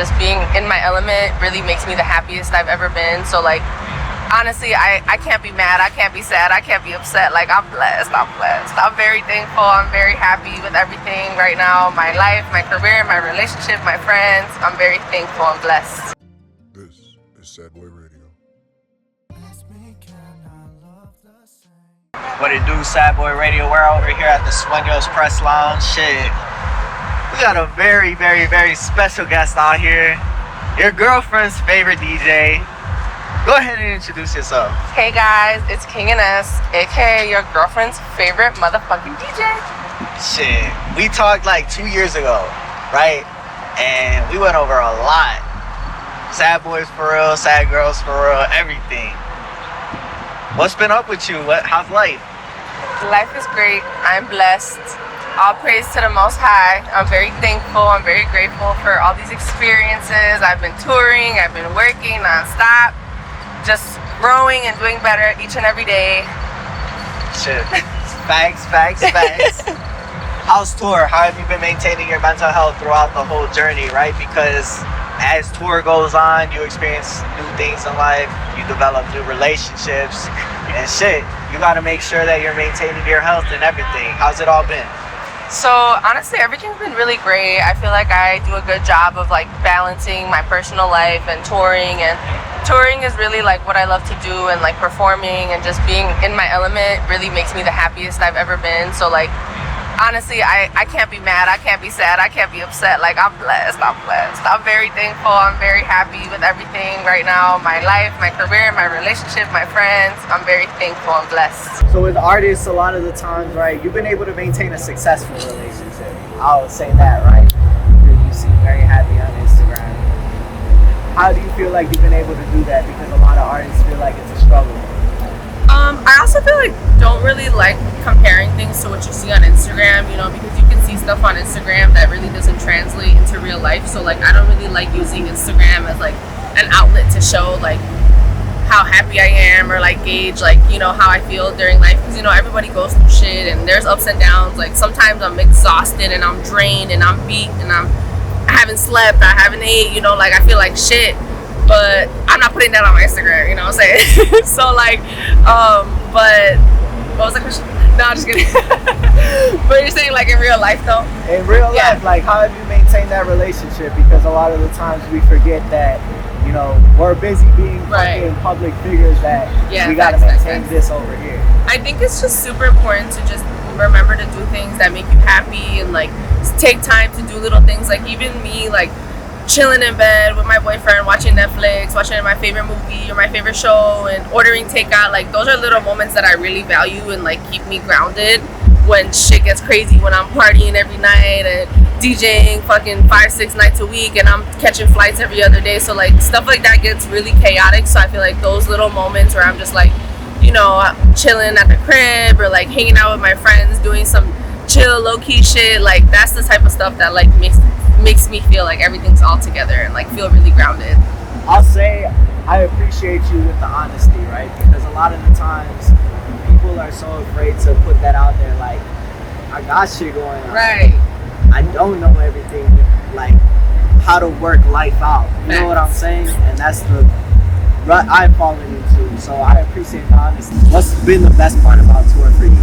just being in my element really makes me the happiest I've ever been. So like, honestly, I can't be mad, I can't be sad, I can't be upset. Like, I'm blessed. I'm very thankful. I'm very happy with everything right now. My life, my career, my relationship, my friends. I'm very thankful and blessed. This is Sad Boy Radio. What it do, Sad Boy Radio? We're over here at the Sueños Press Lounge. Shit. We got a very, very, very special guest out here. Your girlfriend's favorite DJ. Go ahead and introduce yourself. Hey guys, it's King Inesse, aka your girlfriend's favorite motherfucking DJ. Shit. We talked like 2 years ago, right? And we went over a lot. Sad boys for real, sad girls for real, everything. What's been up with you? How's life? Life is great. I'm blessed. All praise to the Most High. I'm very thankful. I'm very grateful for all these experiences. I've been touring. I've been working nonstop. Just growing and doing better each and every day. Shit. Facts. How's tour? How have you been maintaining your mental health throughout the whole journey, right? Because as tour goes on, you experience new things in life, you develop new relationships, and shit. You gotta make sure that you're maintaining your health and everything. How's it all been? So honestly, everything's been really great. I feel like I do a good job of like balancing my personal life and touring, and touring is really like what I love to do, and like performing and just being in my element really makes me the happiest I've ever been. So like, honestly, I can't be mad, I can't be sad, I can't be upset. Like, I'm blessed. I'm very thankful. I'm very happy with everything right now. My life, my career, my relationship, my friends. I'm very thankful and blessed. So with artists, a lot of the times, right, you've been able to maintain a successful relationship. I would say that, right? You seem very happy on Instagram. How do you feel like you've been able to do that? Because a lot of artists feel like it's a struggle. I also feel like don't really like comparing things to what you see on Instagram, you know, because you can see stuff on Instagram that really doesn't translate into real life. So like, I don't really like using Instagram as like an outlet to show like how happy I am, or like gauge like, you know, how I feel during life, because you know, everybody goes through shit and there's ups and downs. Like sometimes I'm exhausted and I'm drained and I'm beat and I haven't slept, I haven't ate, you know, like I feel like shit. But I'm not putting that on my Instagram, you know what I'm saying? So like, but what was the question? No, I'm just kidding. But you're saying like in real life though? In real life, like how have you maintained that relationship? Because a lot of the times we forget that, you know, we're busy being fucking public figures that we gotta maintain this over here. I think it's just super important to just remember to do things that make you happy, and like take time to do little things. Like even me, like chilling in bed with my boyfriend, watching Netflix, watching my favorite movie or my favorite show, and ordering takeout. Like those are little moments that I really value and like keep me grounded when shit gets crazy, when I'm partying every night and DJing fucking 5-6 nights a week and I'm catching flights every other day. So like stuff like that gets really chaotic. So I feel like those little moments where I'm just like, you know, chilling at the crib or like hanging out with my friends, doing some chill low-key shit, like that's the type of stuff that like makes me feel like everything's all together and like feel really grounded. I'll say I appreciate you with the honesty, right? Because a lot of the times people are so afraid to put that out there, like, I got shit going on. Right. I don't know everything, like how to work life out. You know what I'm saying? And that's the rut I've fallen into. So I appreciate the honesty. What's been the best part about tour for you?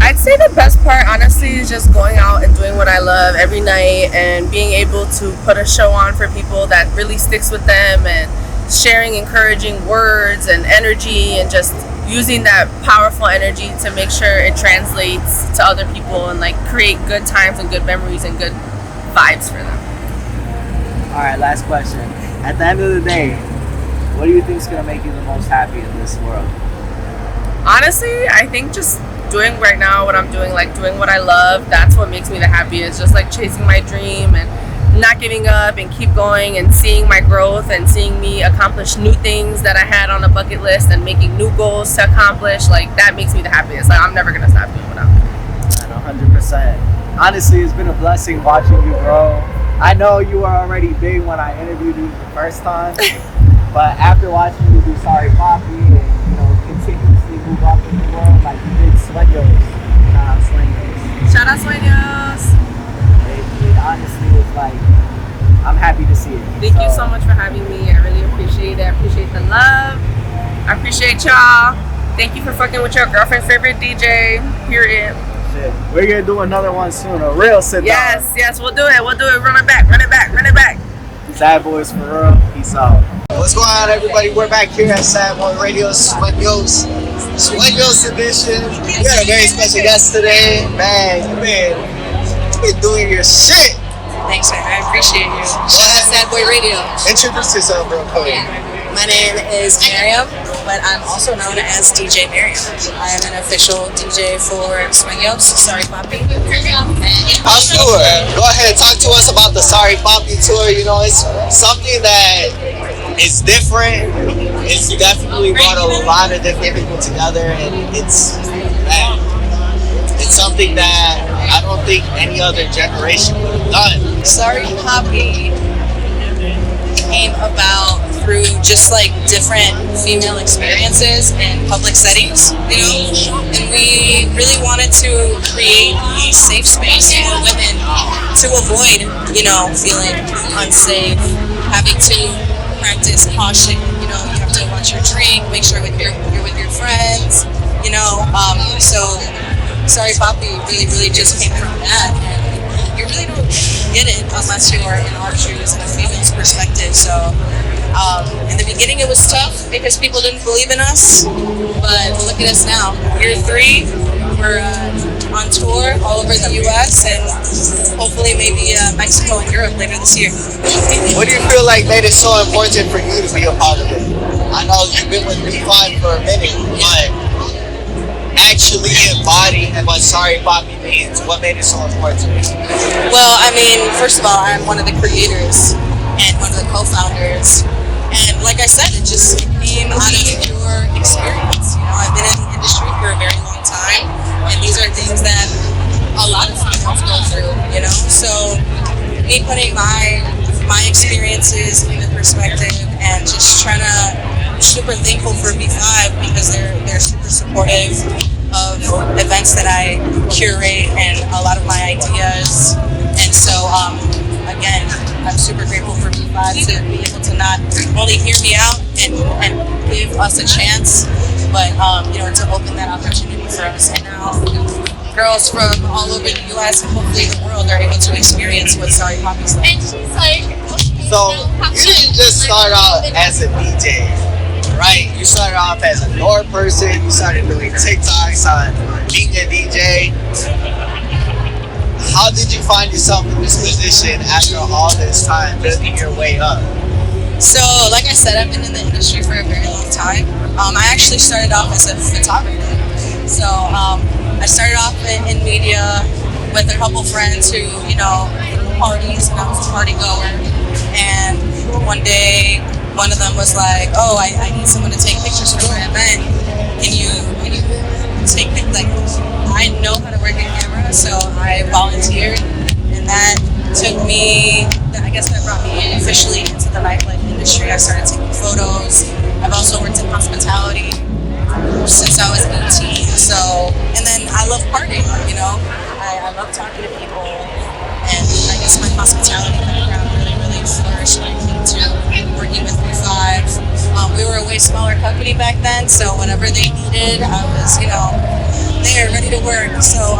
I'd say the best part, honestly, is just going out and doing what I love every night and being able to put a show on for people that really sticks with them, and sharing encouraging words and energy, and just using that powerful energy to make sure it translates to other people and like create good times and good memories and good vibes for them. All right, last question. At the end of the day, what do you think is going to make you the most happy in this world? Honestly, I think just doing right now what I'm doing, like doing what I love, that's what makes me the happiest. Just like chasing my dream and not giving up and keep going and seeing my growth and seeing me accomplish new things that I had on a bucket list and making new goals to accomplish. Like that makes me the happiest. Like I'm never gonna stop doing what I'm doing. 100%. Honestly, it's been a blessing watching you grow. I know you were already big when I interviewed you the first time, but after watching you do Sorry Papi and, you know, continuously move up in the world, like you did Sueños. Shout out Sueños. Shout out Sueños. It honestly was like I'm happy to see it. Thank you so much for having me. I really appreciate it. I appreciate the love. I appreciate y'all. Thank you for fucking with your girlfriend's favorite DJ. Period. Shit. We're gonna do another one soon. A real sit down. Yes, we'll do it. We'll do it. Run it back. Sad Boys for real. Peace out. What's going on, everybody? We're back here at Sad Boy Radio, Sueños edition. We got a very special guest today. Man, you've been doing your shit. Thanks, man. I appreciate you. Shout out Sad Boy Radio. Introduce yourself real quick. My name is Miriam, but I'm also known as DJ Miriam. I am an official DJ for Sueños, Sorry Papi. How's the tour? Go ahead, talk to us about the Sorry Papi tour. You know, it's something that is different. It's definitely brought a lot of different people together, and it's something that I don't think any other generation would have done. Sorry Papi came about through just like different female experiences in public settings, you know, and we really wanted to create a safe space for women to avoid, you know, feeling unsafe, having to practice caution, you know, you have to watch your drink, make sure you're with your friends, you know, so Sorry Papi really just came from that, and you really don't get it unless you are in our shoes and a female's perspective. So in the beginning it was tough because people didn't believe in us, but look at us now. Year 3, we're on tour all over the US and hopefully maybe Mexico and Europe later this year. What do you feel like made it so important for you to be a part of it? I know you've been with B5 for a minute, but actually embodying what Sorry Papi means, what made it so important? Well, I mean, first of all, I'm one of the creators and one of the co-founders. And like I said, it just came out of pure experience. You know, I've been in the industry for a very long time, and these are things that a lot of females go through, you know? So me putting my experiences in the perspective and just trying to, super thankful for B5 because they're super supportive of events that I curate and a lot of my ideas. And so, again, I'm super grateful for B5 to be able to not only hear me out and give us a chance, but you know, to open that opportunity for us. And now girls from all over the US and hopefully the world are able to experience what Sorry Papi's like. So you didn't just start out as a DJ, right? You started off as a door person, you started doing TikToks on being a DJ. How did you find yourself in this position after all this time, building your way up? So, like I said, I've been in the industry for a very long time. I actually started off as a photographer. So, I started off in media with a couple friends who, you know, parties, and I was a party goer. And one day, one of them was like, "Oh, I need someone to take pictures for my event. Can you take pictures?" Like, I know how to work a camera, so I volunteered, and that took me. I guess that brought me officially into the nightlife industry. I started taking photos. I've also worked in hospitality since I was 18. So, and then I love partying. You know, I love talking to people, and I guess my hospitality background really flourished when it came to working with B5. We were a way smaller company back then, so whatever they needed, I was, you know, there, ready to work. So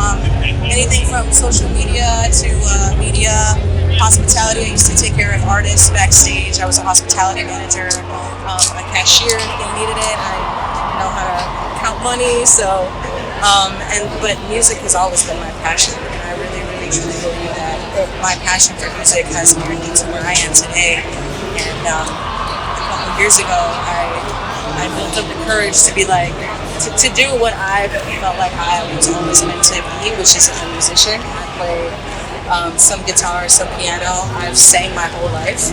anything from social media to media, hospitality. I used to take care of artists backstage. I was a hospitality manager, a cashier if they needed it. I know how to count money. So, but music has always been my passion, and I really truly believe that my passion for music has carried me to where I am today. And a couple years ago, I built up the courage to be like, to do what I felt like I was always meant to be, which is a musician. I play some guitar, some piano. I've sang my whole life,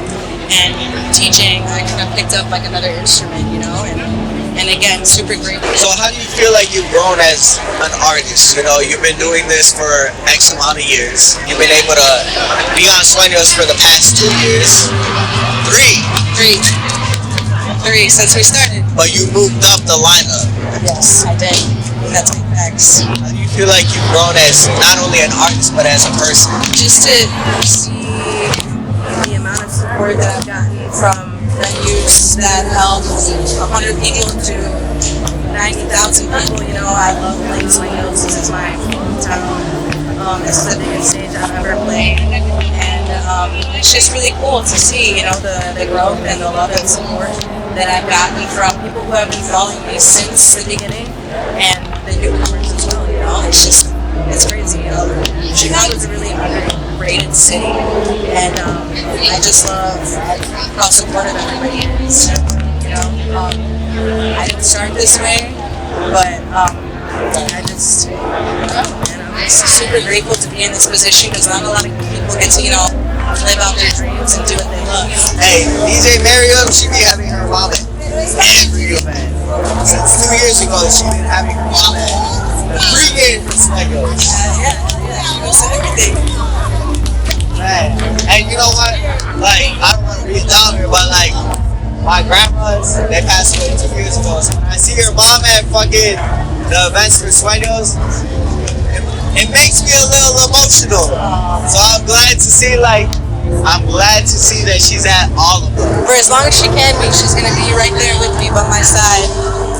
and DJing, I kind of picked up like another instrument, you know. And again, super grateful. So how do you feel like you've grown as an artist? You know, you've been doing this for X amount of years. You've been able to be on Sueños for the past 2 years. Three since we started. But you moved up the lineup. Yes, I did. That's my facts. How do you feel like you've grown as not only an artist, but as a person? Just to see the amount of support that I've gotten from venues that held 100 people to 90,000 people. You know, I love playing Sueños. This is my hometown. This is the biggest stage I've ever played, and it's just really cool to see, you know, the growth and the love and support that I've gotten from people who have been following me since the beginning, and the newcomers as well. You know, it's crazy. You know, Chicago's a really underrated city, and I just love how supportive everybody is. You know, I didn't start this way, but I just, and I'm just super grateful to be in this position because not a lot of people get to, you know, live out their dreams and do what they love. Hey, DJ Miriam, she be having her mom at every event. Since 2 years ago, she been having her mom at the pregame for Sueños. Yeah, she goes to everything. Man, and you know what? Like, I don't want to read down here, but like, my grandmas, they passed away 2 years ago. So when I see her mom at fucking the events for Sueños, it makes me a little emotional. So I'm glad to see, that she's at all of them. For as long as she can be, she's gonna be right there with me by my side.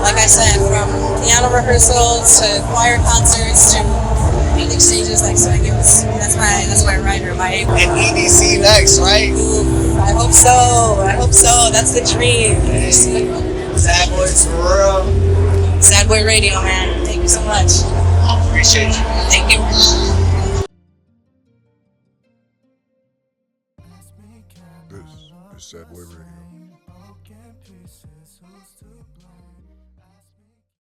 Like I said, from piano rehearsals to choir concerts to music stages like Sueños. That's my rider, my And EDC next, right? I hope so. That's the dream. Sad Boys for real. Sad Boy Radio, man. Thank you so much. Appreciate you. Thank you. This is Sad Boy Radio.